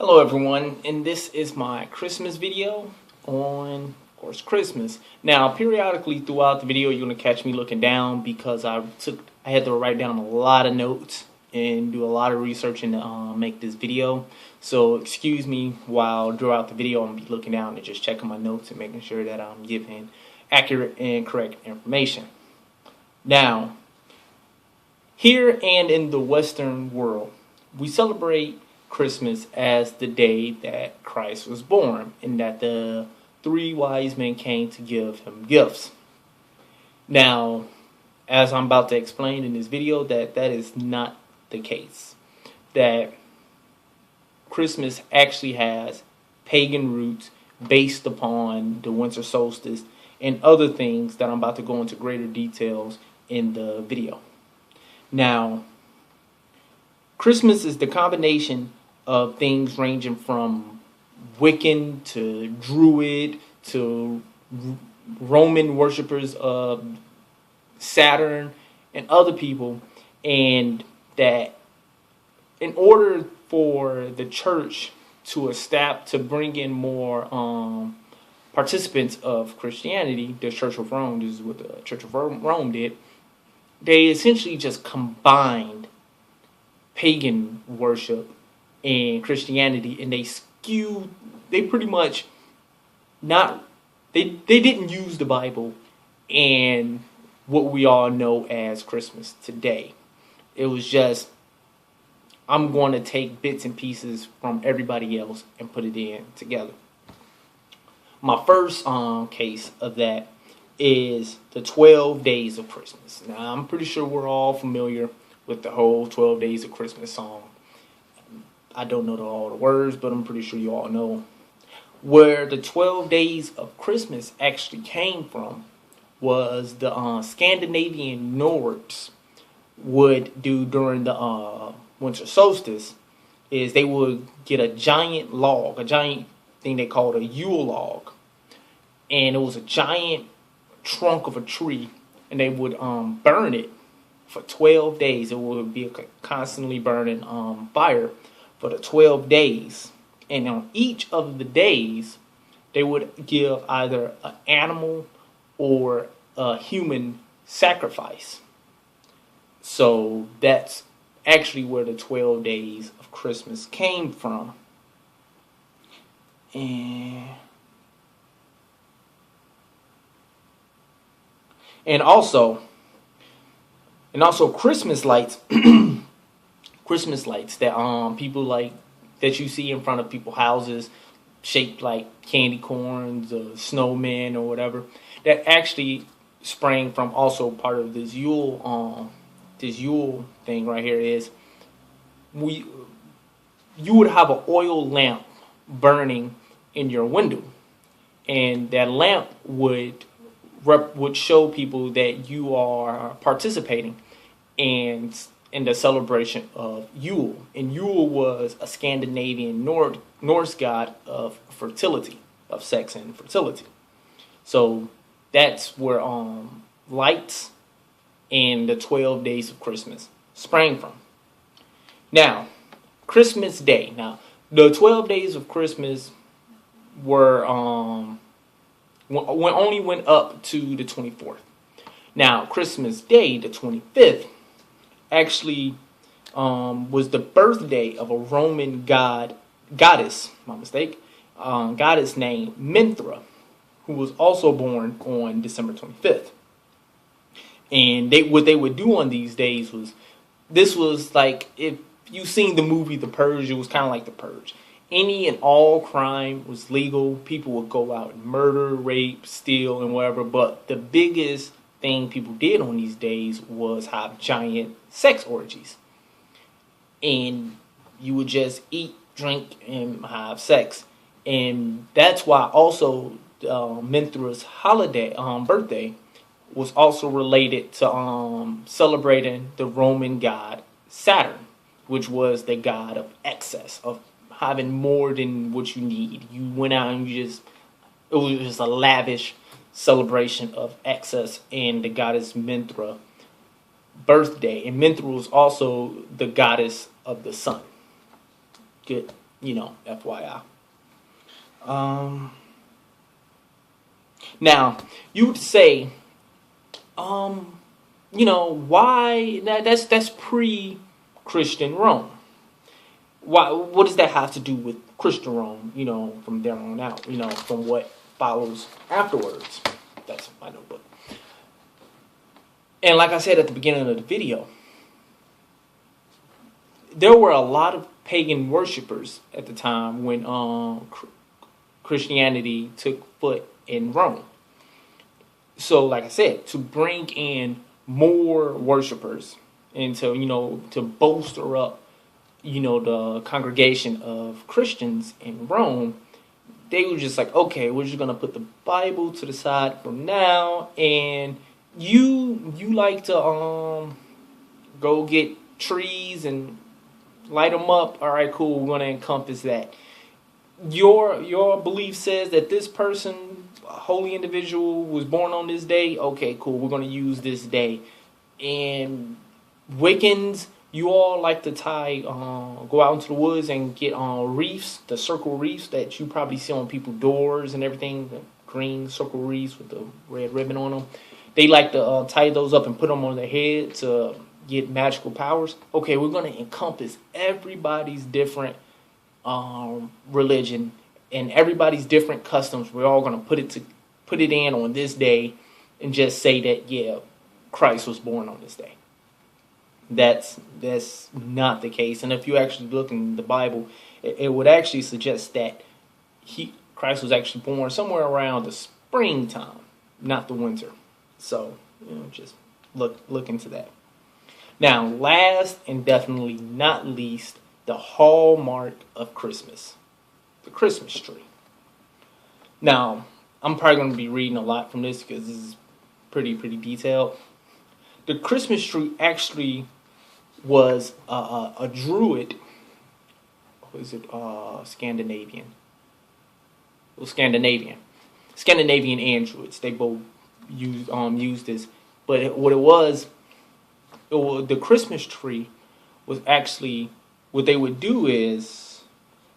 Hello everyone, and this is my Christmas video on, of course, Christmas. Now, periodically throughout the video, you're going to catch me looking down because I had to write down a lot of notes and do a lot of research and make this video. So excuse me while throughout the video I'm going to be looking down and just checking my notes and making sure that I'm giving accurate and correct information. Now, here and in the Western world, we celebrate Christmas as the day that Christ was born and that the three wise men came to give him gifts. Now, as I'm about to explain in this video, that is not the case. That Christmas actually has pagan roots based upon the winter solstice and other things that I'm about to go into greater details in the video. Now, Christmas is the combination of things ranging from Wiccan to Druid to Roman worshippers of Saturn and other people, and that in order for the church to bring in more participants of Christianity, the Church of Rome, this is what the Church of Rome did, they essentially just combined pagan worship and Christianity, and they pretty much they didn't use the Bible and what we all know as Christmas today. It was just, I'm going to take bits and pieces from everybody else and put it in together. My first case of that is the 12 days of Christmas. Now, I'm pretty sure we're all familiar with the whole 12 Days of Christmas song. I don't know all the words, but I'm pretty sure you all know. Where the 12 Days of Christmas actually came from was the Scandinavian Nords would do during the winter solstice is they would get a giant log, a giant thing they called a Yule log. And it was a giant trunk of a tree, and they would burn it for 12 days. It would be a constantly burning fire for the 12 days. And on each of the days, they would give either an animal or a human sacrifice. So that's actually where the 12 days of Christmas came from. And also Christmas lights, Christmas lights that people like that you see in front of people's houses, shaped like candy corns or snowmen or whatever. That actually sprang from also part of this Yule thing right here. Is you would have an oil lamp burning in your window, and that lamp would show people that you are participating in the celebration of Yule. And Yule was a Scandinavian Norse god of fertility, of sex and fertility. So that's where lights and the 12 Days of Christmas sprang from. Now, Christmas Day. Now, the 12 Days of Christmas were only went up to the 24th. Now, Christmas Day, the 25th, actually was the birthday of a Roman goddess named Mithra, who was also born on December 25th. And what they would do on these days was like, if you've seen the movie The Purge, it was kind of like The Purge. Any and all crime was legal. People would go out and murder, rape, steal, and whatever. But the biggest thing people did on these days was have giant sex orgies. And you would just eat, drink, and have sex. And that's why also Mithra's birthday was also related to celebrating the Roman god Saturn, which was the god of excess, of having more than what you need. You went out and it was just a lavish celebration of excess, and the goddess Mithra birthday. And Mithra was also the goddess of the sun. Good. FYI. Now, you would say, why that's pre-Christian Rome. Why? What does that have to do with Christian Rome? From there on out. From what follows afterwards. That's my notebook. And like I said at the beginning of the video, there were a lot of pagan worshippers at the time when Christianity took foot in Rome. So, like I said, to bring in more worshippers and to bolster up, the congregation of Christians in Rome, they were just like, okay, we're just going to put the Bible to the side for now, and you like to go get trees and light them up. All right, cool. We're going to encompass that. Your belief says that this person, a holy individual, was born on this day. Okay, cool. We're going to use this day. And Wiccans, you all like to go out into the woods and get reefs, the circle reefs that you probably see on people's doors and everything, the green circle reefs with the red ribbon on them. They like to tie those up and put them on their head to get magical powers. Okay, we're going to encompass everybody's different religion and everybody's different customs. We're all going to put it in on this day and just say that, Christ was born on this day. That's not the case. And if you actually look in the Bible, it would actually suggest that Christ was actually born somewhere around the springtime, not the winter. So, just look into that. Now, last and definitely not least, the hallmark of Christmas, the Christmas tree. Now, I'm probably going to be reading a lot from this because this is pretty detailed. The Christmas tree actually was a Druid. Was it Scandinavian? It was Scandinavian and Druids. They both used this, but the Christmas tree was actually, what they would do is,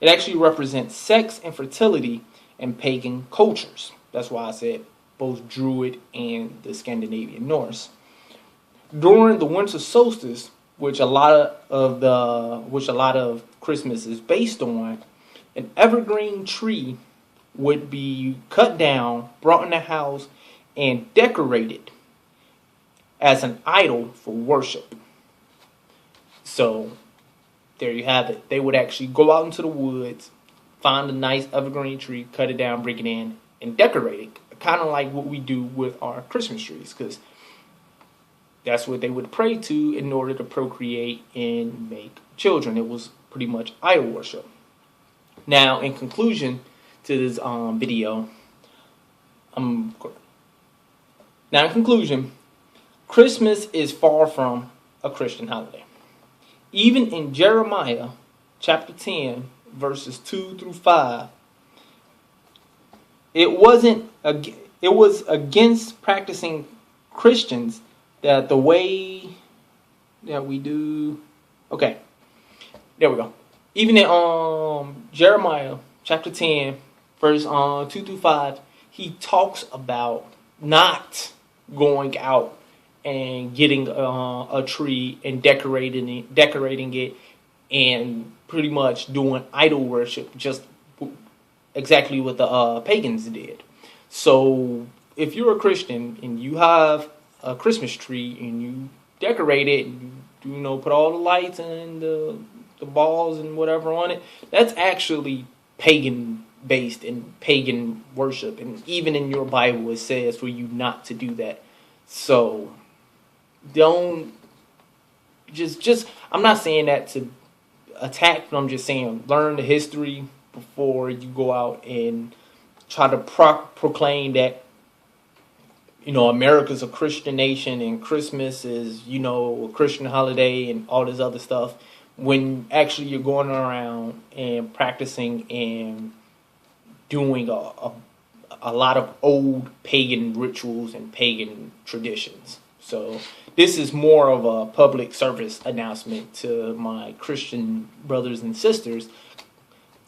it actually represents sex and fertility in pagan cultures. That's why I said both Druid and the Scandinavian Norse. During the winter solstice, which a lot of Christmas is based on, an evergreen tree would be cut down, brought in the house, and decorated as an idol for worship. So there you have it. They would actually go out into the woods, find a nice evergreen tree, cut it down, bring it in, and decorate it. Kind of like what we do with our Christmas trees, because that's what they would pray to in order to procreate and make children. It was pretty much idol worship. Now, in conclusion to this video, Christmas is far from a Christian holiday. Even in Jeremiah chapter 10, verses 2 through 5, it was against practicing Christians that the way that we do. Okay, there we go. Even in Jeremiah chapter 10, verse 2 through 5, he talks about not going out and getting a tree and decorating it and pretty much doing idol worship, just exactly what the pagans did. So if you're a Christian and you have a Christmas tree and you decorate it and you put all the lights and the balls and whatever on it, that's actually pagan based and pagan worship. And even in your Bible it says for you not to do that. So don't just I'm not saying that to attack, but I'm just saying learn the history before you go out and try to proclaim that America's a Christian nation and Christmas is a Christian holiday and all this other stuff, when actually you're going around and practicing and doing a lot of old pagan rituals and pagan traditions. So this is more of a public service announcement to my Christian brothers and sisters.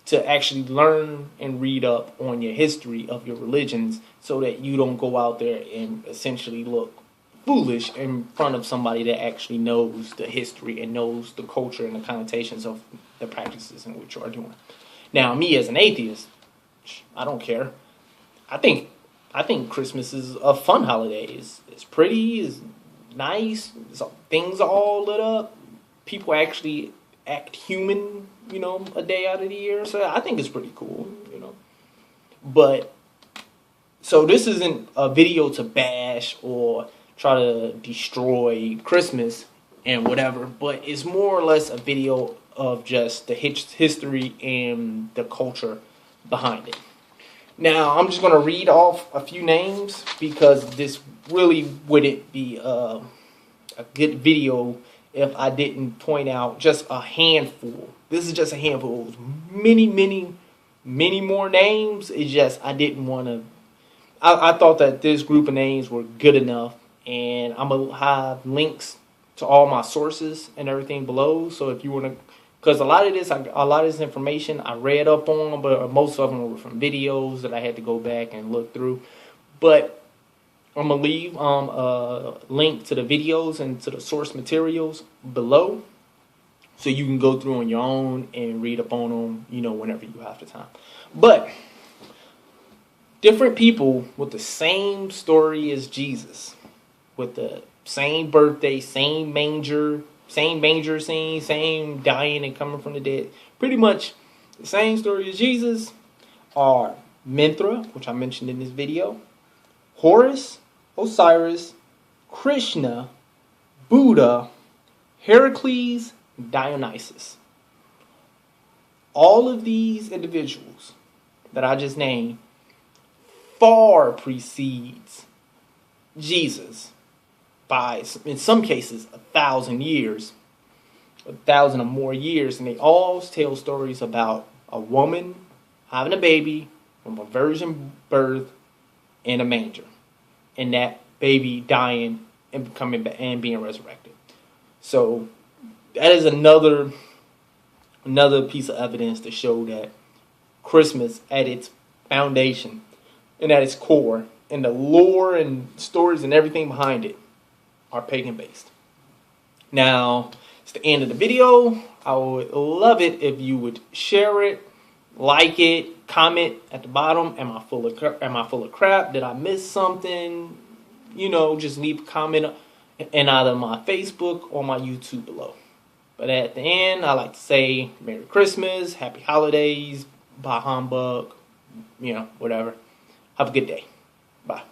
to actually learn and read up on your history of your religions so that you don't go out there and essentially look foolish in front of somebody that actually knows the history and knows the culture and the connotations of the practices in which you are doing. Now, me as an atheist, I don't care. I think Christmas is a fun holiday. It's pretty, it's nice, things are all lit up. People actually act human, a day out of the year. So I think it's pretty cool, But, so this isn't a video to bash or try to destroy Christmas and whatever, but it's more or less a video of just the history and the culture behind it. Now, I'm just going to read off a few names because this really wouldn't be a good video if I didn't point out just a handful. This is just a handful. Many, many, many more names. It's just I didn't want to. I thought that this group of names were good enough, and I'm going to have links to all my sources and everything below. So if you want to, because a lot of this information I read up on, but most of them were from videos that I had to go back and look through. But I'm going to leave a link to the videos and to the source materials below so you can go through on your own and read up on them, whenever you have the time. But different people with the same story as Jesus, with the same birthday, same manger scene, same dying and coming from the dead, pretty much the same story as Jesus, are Mithra, which I mentioned in this video, Horus, Osiris, Krishna, Buddha, Heracles, Dionysus. All of these individuals that I just named far precedes Jesus by, in some cases, 1,000 years, 1,000 or more years, and they all tell stories about a woman having a baby from a virgin birth in a manger, and that baby dying and coming back and being resurrected. So that is another piece of evidence to show that Christmas, at its foundation and at its core, and the lore and stories and everything behind it, are pagan based. Now, it's the end of the video. I would love it if you would share it, like it, comment at the bottom. Am I full of crap? Did I miss something? Just leave a comment in either my Facebook or my YouTube below. But at the end, I like to say Merry Christmas, Happy Holidays, Bah Humbug, whatever. Have a good day. Bye.